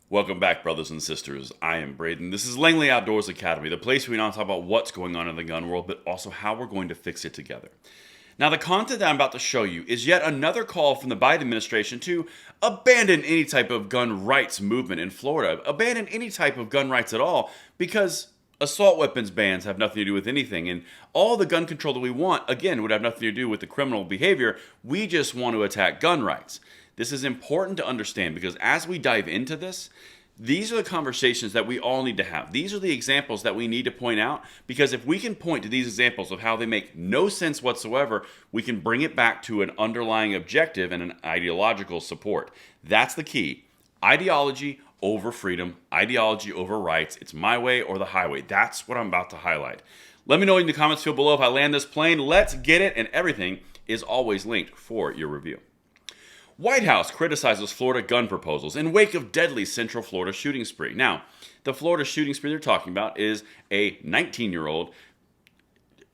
Welcome back, brothers and sisters. I am Braden. This is Langley Outdoors Academy, the place where we not talk about what's going on in the gun world, but also how we're going to fix it together. Now, the content that I'm about to show you is yet another call from the Biden administration to abandon any type of gun rights movement in Florida, abandon any type of gun rights at all, because assault weapons bans have nothing to do with anything. And all the gun control that we want, again, would have nothing to do with the criminal behavior. We just want to attack gun rights. This is important to understand because as we dive into this, these are the conversations that we all need to have. These are the examples that we need to point out because if we can point to these examples of how they make no sense whatsoever, we can bring it back to an underlying objective and an ideological support. That's the key. Ideology over freedom, ideology over rights. It's my way or the highway. That's what I'm about to highlight. Let me know in the comments field below if I land this plane. Let's get it, and everything is always linked for your review. White House criticizes Florida gun proposals in wake of deadly Central Florida shooting spree. Now, the Florida shooting spree they're talking about is a 19-year-old,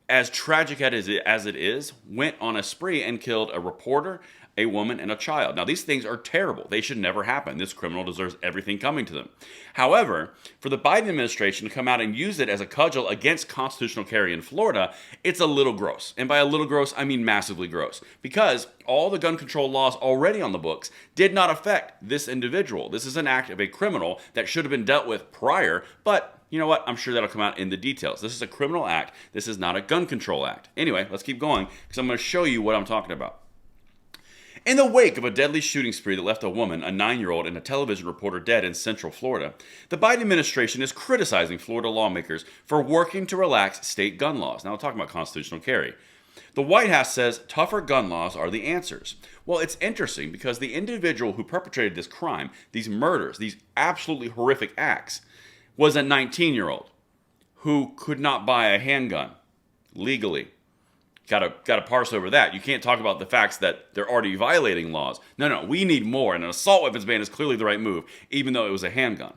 as tragic as it is, went on a spree and killed a reporter, a woman, and a child. Now, these things are terrible. They should never happen. This criminal deserves everything coming to them. However, for the Biden administration to come out and use it as a cudgel against constitutional carry in Florida, it's a little gross. And by a little gross, I mean massively gross. Because all the gun control laws already on the books did not affect this individual. This is an act of a criminal that should have been dealt with prior, but you know what? I'm sure that'll come out in the details. This is a criminal act. This is not a gun control act. Anyway, let's keep going because I'm going to show you what I'm talking about. In the wake of a deadly shooting spree that left a woman, a 9-year-old, and a television reporter dead in Central Florida, the Biden administration is criticizing Florida lawmakers for working to relax state gun laws. Now, we're talking about constitutional carry. The White House says tougher gun laws are the answers. Well, it's interesting because the individual who perpetrated this crime, these murders, these absolutely horrific acts, was a 19-year-old who could not buy a handgun legally. Got to parse over that. You can't talk about the facts that they're already violating laws. No, we need more, and an assault weapons ban is clearly the right move, even though it was a handgun.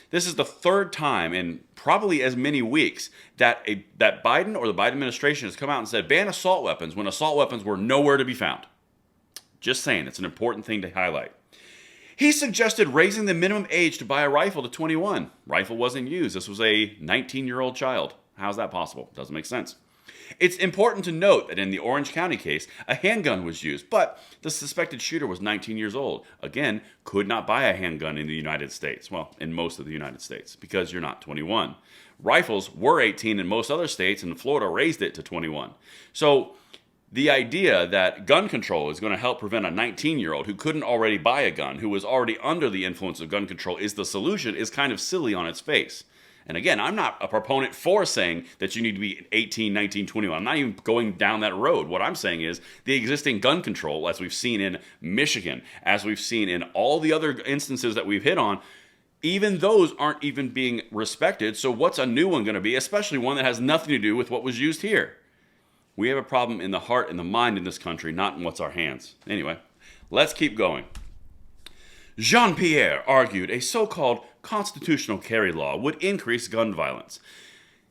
This is the third time in probably as many weeks that Biden or the Biden administration has come out and said ban assault weapons when assault weapons were nowhere to be found. Just saying, it's an important thing to highlight. He suggested raising the minimum age to buy a rifle to 21. Rifle wasn't used. This was a 19-year-old child. How's that possible? Doesn't make sense. It's important to note that in the Orange County case, a handgun was used, but the suspected shooter was 19 years old. Again, could not buy a handgun in the United States. Well, in most of the United States, because you're not 21. Rifles were 18 in most other states, and Florida raised it to 21. So the idea that gun control is going to help prevent a 19-year-old who couldn't already buy a gun, who was already under the influence of gun control, is the solution is kind of silly on its face. And again, I'm not a proponent for saying that you need to be 18, 19, 21. I'm not even going down that road. What I'm saying is the existing gun control, as we've seen in Michigan, as we've seen in all the other instances that we've hit on, even those aren't even being respected. So what's a new one going to be, especially one that has nothing to do with what was used here? We have a problem in the heart and the mind in this country, not in what's our hands. Anyway, let's keep going. Jean-Pierre argued a so-called constitutional carry law would increase gun violence.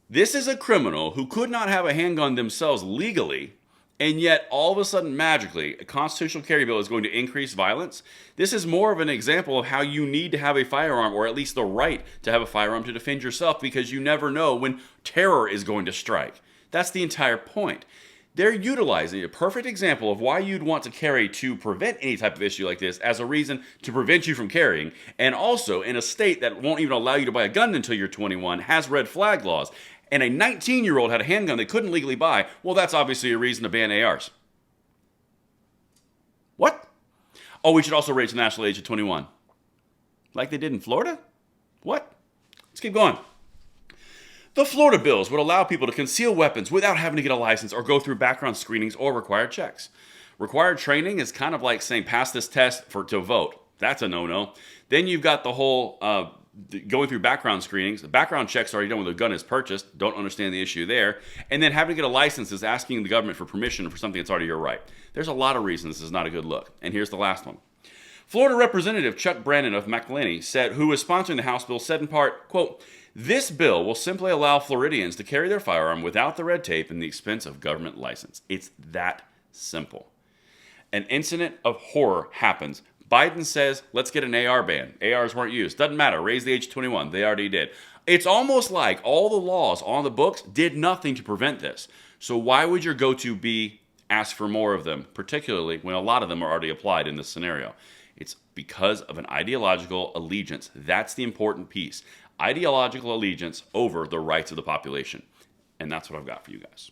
This is a criminal who could not have a handgun themselves legally, and yet all of a sudden, magically, a constitutional carry bill is going to increase violence. This is more of an example of how you need to have a firearm, or at least the right to have a firearm to defend yourself, because you never know when terror is going to strike. That's the entire point. They're utilizing a perfect example of why you'd want to carry to prevent any type of issue like this as a reason to prevent you from carrying. And also in a state that won't even allow you to buy a gun until you're 21 has red flag laws. And a 19-year-old had a handgun they couldn't legally buy. Well, that's obviously a reason to ban ARs. What? Oh, we should also raise the national age to 21. Like they did in Florida? What? Let's keep going. The Florida bills would allow people to conceal weapons without having to get a license or go through background screenings or required checks. Required training is kind of like saying pass this test to vote. That's a no-no. Then you've got the whole going through background screenings. The background checks are already done when the gun is purchased. Don't understand the issue there. And then having to get a license is asking the government for permission for something that's already your right. There's a lot of reasons this is not a good look. And here's the last one. Florida Representative Chuck Brandon of McElhaney who is sponsoring the House bill, said in part, quote, "This bill will simply allow Floridians to carry their firearm without the red tape and the expense of government license." It's that simple. An incident of horror happens. Biden says, let's get an AR ban. ARs weren't used. Doesn't matter. Raise the age to 21. They already did. It's almost like all the laws on the books did nothing to prevent this. So why would your go-to be ask for more of them, particularly when a lot of them are already applied in this scenario? It's because of an ideological allegiance. That's the important piece. Ideological allegiance over the rights of the population. And that's what I've got for you guys.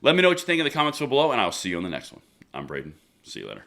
Let me know what you think in the comments below, and I'll see you on the next one. I'm Braden. See you later.